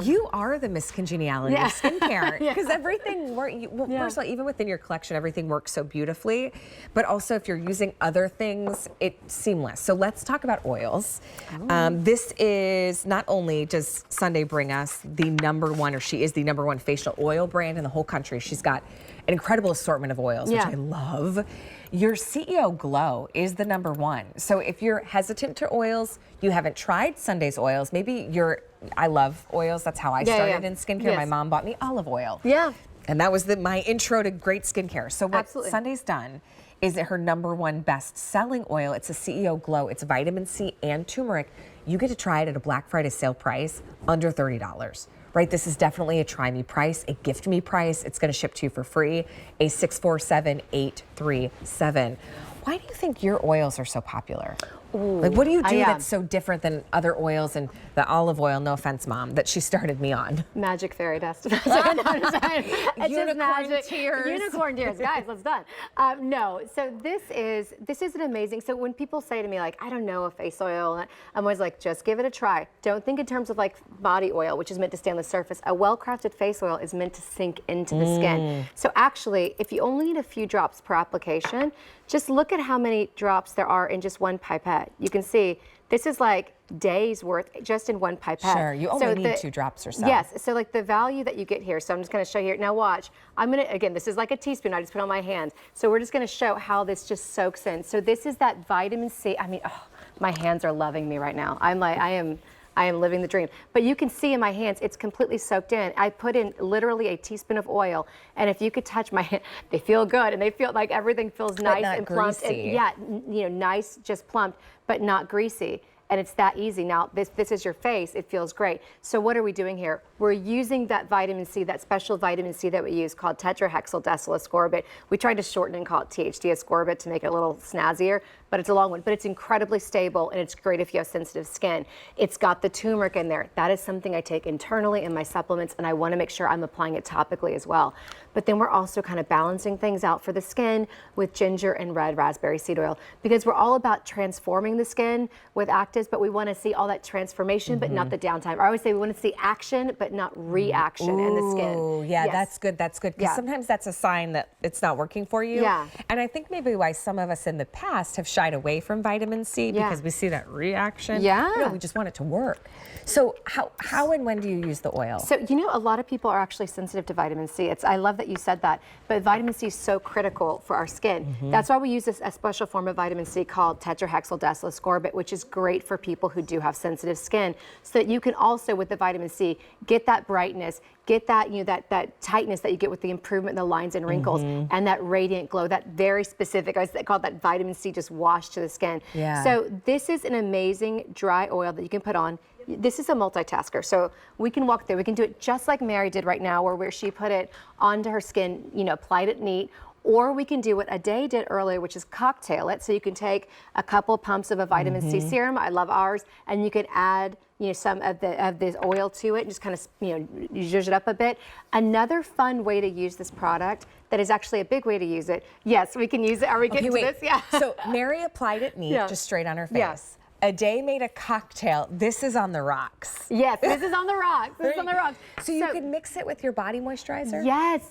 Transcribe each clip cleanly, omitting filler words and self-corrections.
You are the Miss Congeniality of skincare, because everything works. Well, first of all, even within your collection, everything works so beautifully. But also, if you're using other things, it's seamless. So let's talk about oils. This is not only does Sunday bring us the #1, or she is the #1 facial oil brand in the whole country. She's got an incredible assortment of oils, which I love. Your C.E.O. Glow is the #1. So if you're hesitant to oils, you haven't tried Sunday's oils, maybe I love oils. That's how I started in skincare. My mom bought me olive oil. And that was my intro to great skincare. So what Sunday's done is that her #1 best-selling oil, it's a C.E.O. Glow. It's vitamin C and turmeric. You get to try it at a Black Friday sale price, under $30. Right, this is definitely a try me price, a gift me price. It's going to ship to you for free, a 647-837. Why do you think your oils are so popular? Like, what do you do that's so different than other oils and the olive oil, no offense, Mom, that she started me on? Magic fairy dust. It's Unicorn tears. Unicorn tears. Guys, let's done. No, so this is an amazing, so when people say to me, like, I don't know a face oil, I'm always like, just give it a try. Don't think in terms of like body oil, which is meant to stay on the surface. A well-crafted face oil is meant to sink into the skin. So actually, if you only need a few drops per application, just look at how many drops there are in just one pipette. You can see this is like days worth just in one pipette. Sure, you only need 2 drops or so. Yes, so like the value that you get here. So I'm just going to show you here. Now watch. I'm going to, again, this is like a teaspoon. I just put on my hand. So we're just going to show how this just soaks in. So this is that vitamin C. I mean, oh, my hands are loving me right now. I'm like, I am living the dream. But you can see in my hands, it's completely soaked in. I put in literally a teaspoon of oil, and if you could touch my hand, they feel good, and they feel like everything feels nice and plump. And, nice, just plumped, but not greasy. And it's that easy. Now, this is your face. It feels great. So what are we doing here? We're using that vitamin C, that special vitamin C that we use called tetrahexyldecyl-ascorbate. We tried to shorten and call it THD ascorbate to make it a little snazzier, but it's a long one. But it's incredibly stable, and it's great if you have sensitive skin. It's got the turmeric in there. That is something I take internally in my supplements, and I want to make sure I'm applying it topically as well. But then we're also kind of balancing things out for the skin with ginger and red raspberry seed oil, because we're all about transforming the skin with actives, but we want to see all that transformation, but not the downtime. I always say we want to see action, but not reaction in the skin. Oh, yeah, that's good. That's good. Because sometimes that's a sign that it's not working for you. And I think maybe why some of us in the past have shied away from vitamin C, because we see that reaction. We just want it to work. So how and when do you use the oil? So, you know, a lot of people are actually sensitive to vitamin C. I love that you said that, but vitamin C is so critical for our skin. That's why we use a special form of vitamin C called tetrahexyldecyl-ascorbate, which is great for people who do have sensitive skin, so that you can also, with the vitamin C, get that brightness, get that, that tightness that you get with the improvement in the lines and wrinkles, and that radiant glow, that very specific, I call that vitamin C just wash to the skin. So this is an amazing dry oil that you can put on. This is a multitasker, so we can walk through. We can do it just like Mary did right now, where she put it onto her skin, applied it neat. Or we can do what Aday did earlier, which is cocktail it. So you can take a couple pumps of a vitamin C serum. I love ours, and you can add some of this oil to it, and just kind of you zhuzh it up a bit. Another fun way to use this product that is actually a big way to use it. Yes, we can use it. Are we getting to this? Yeah. So Mary applied it neat, just straight on her face. Aday made a cocktail. This is on the rocks. Yes, this is on the rocks. This is on the rocks. So you can mix it with your body moisturizer? Yes.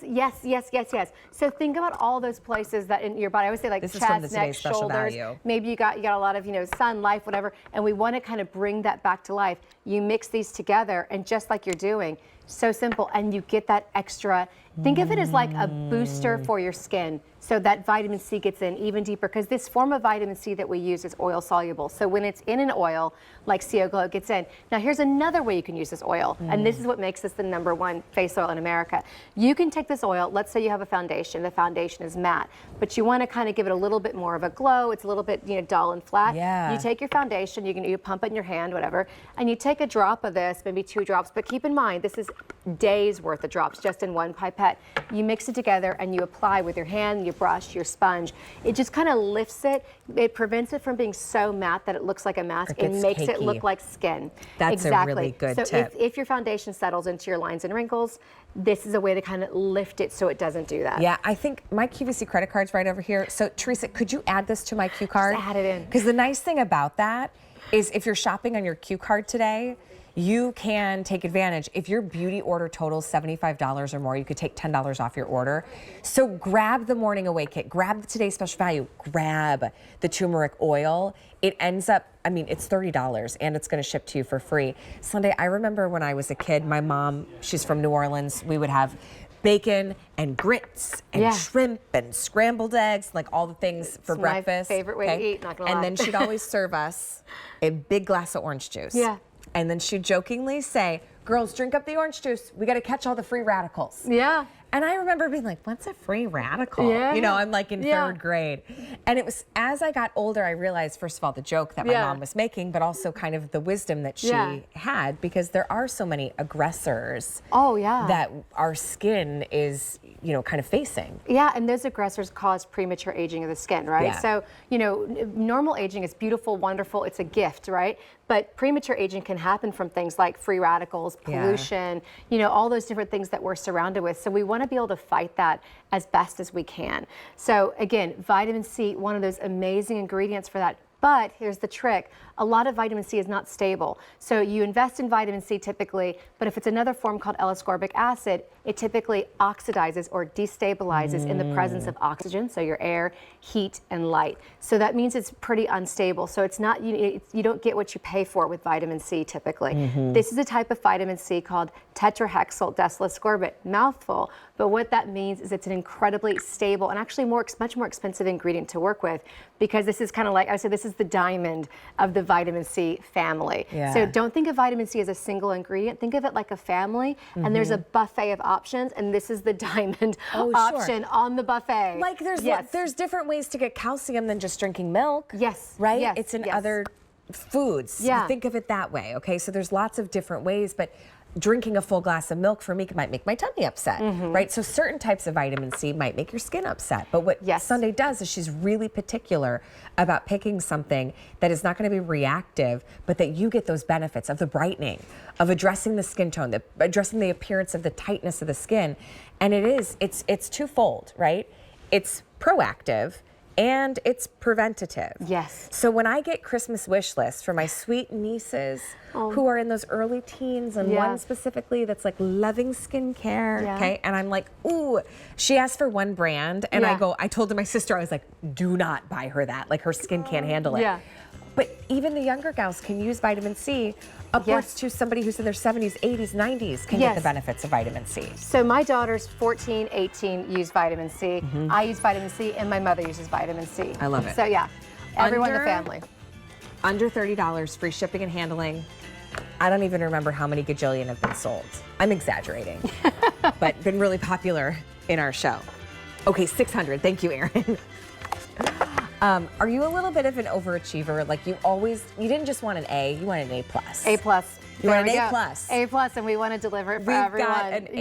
So think about all those places that in your body. I always say, like, chest, neck, shoulders. Maybe you got a lot of sun, life, whatever, and we want to kind of bring that back to life. You mix these together, and just like you're doing, so simple, and you get that extra. Think of it as like a booster for your skin, so that vitamin C gets in even deeper, because this form of vitamin C that we use is oil soluble. So when it's in an oil, like C.E.O. Glow, it gets in. Now here's another way you can use this oil, and this is what makes this the #1 face oil in America. You can take this oil, let's say you have a foundation, the foundation is matte, but you want to kind of give it a little bit more of a glow, it's a little bit dull and flat. You take your foundation, you pump it in your hand, whatever, and you take a drop of this, maybe 2 drops, but keep in mind, this is days worth of drops just in one pipette. You mix it together and you apply with your hand, your brush, your sponge. It just kind of lifts it. It prevents it from being so matte that it looks like a mask. It makes it look like skin. That's a really good tip. So if your foundation settles into your lines and wrinkles, this is a way to kind of lift it so it doesn't do that. Yeah, I think my QVC credit card's right over here. So Teresa, could you add this to my Q card? Just add it in. Because the nice thing about that is if you're shopping on your Q card today, you can take advantage. If your beauty order totals $75 or more, you could take $10 off your order. So grab the Morning Awake Kit, grab the Today's Special Value, grab the turmeric oil. It ends up, I mean, it's $30 and it's gonna ship to you for free. Sunday, I remember when I was a kid, my mom, she's from New Orleans, we would have bacon and grits and shrimp and scrambled eggs, like all the things for breakfast. My favorite way to eat, not gonna lie. And then she'd always serve us a big glass of orange juice. Yeah. And then she'd jokingly say, girls, drink up the orange juice. We got to catch all the free radicals. Yeah. And I remember being like, what's a free radical? Yeah. You know, I'm like in third grade. And it was as I got older, I realized, first of all, the joke that my mom was making, but also kind of the wisdom that she had, because there are so many aggressors that our skin is, you know, kind of facing. Yeah, and those aggressors cause premature aging of the skin, right? Yeah. So, you know, normal aging is beautiful, wonderful, it's a gift, right? But premature aging can happen from things like free radicals, pollution, you know, all those different things that we're surrounded with. So we want to be able to fight that as best as we can. So again, vitamin C, one of those amazing ingredients for that. But here's the trick. A lot of vitamin C is not stable. So you invest in vitamin C typically, but if it's another form called L-ascorbic acid, it typically oxidizes or destabilizes in the presence of oxygen, so your air, heat, and light. So that means it's pretty unstable. So it's not, you don't get what you pay for with vitamin C typically. This is a type of vitamin C called tetrahexyl decylascorbate, mouthful. But what that means is it's an incredibly stable and actually much more expensive ingredient to work with, because this is kind of like, I said, this is the diamond of the vitamin C family. So don't think of vitamin C as a single ingredient. Think of it like a family, and there's a buffet of options, and this is the diamond option on the buffet. Like there's different ways to get calcium than just drinking milk. Right? Yes. It's in other foods. Think of it that way, okay? So there's lots of different ways, but drinking a full glass of milk for me might make my tummy upset, right? So certain types of vitamin C might make your skin upset. But what Sunday does is she's really particular about picking something that is not going to be reactive, but that you get those benefits of the brightening, of addressing the skin tone, addressing the appearance of the tightness of the skin. And it's twofold, right? It's proactive and it's preventative. So when I get Christmas wish lists for my sweet nieces who are in those early teens, and one specifically that's like loving skincare, okay? And I'm like, ooh, she asked for one brand, and I told my sister, I was like, do not buy her that. Like her skin can't handle it. But even the younger gals can use vitamin C. Upwards to somebody who's in their 70s, 80s, 90s can get the benefits of vitamin C. So my daughters, 14, 18, use vitamin C. I use vitamin C, and my mother uses vitamin C. I love it. So yeah, everyone in the family. Under $30, free shipping and handling. I don't even remember how many gajillion have been sold. I'm exaggerating, but been really popular in our show. Okay, 600. Thank you, Erin. Are you a little bit of an overachiever? Like you didn't just want an A, you wanted an A+. A+. You want an A+. A+, and we want to deliver it for everyone. Got an A+.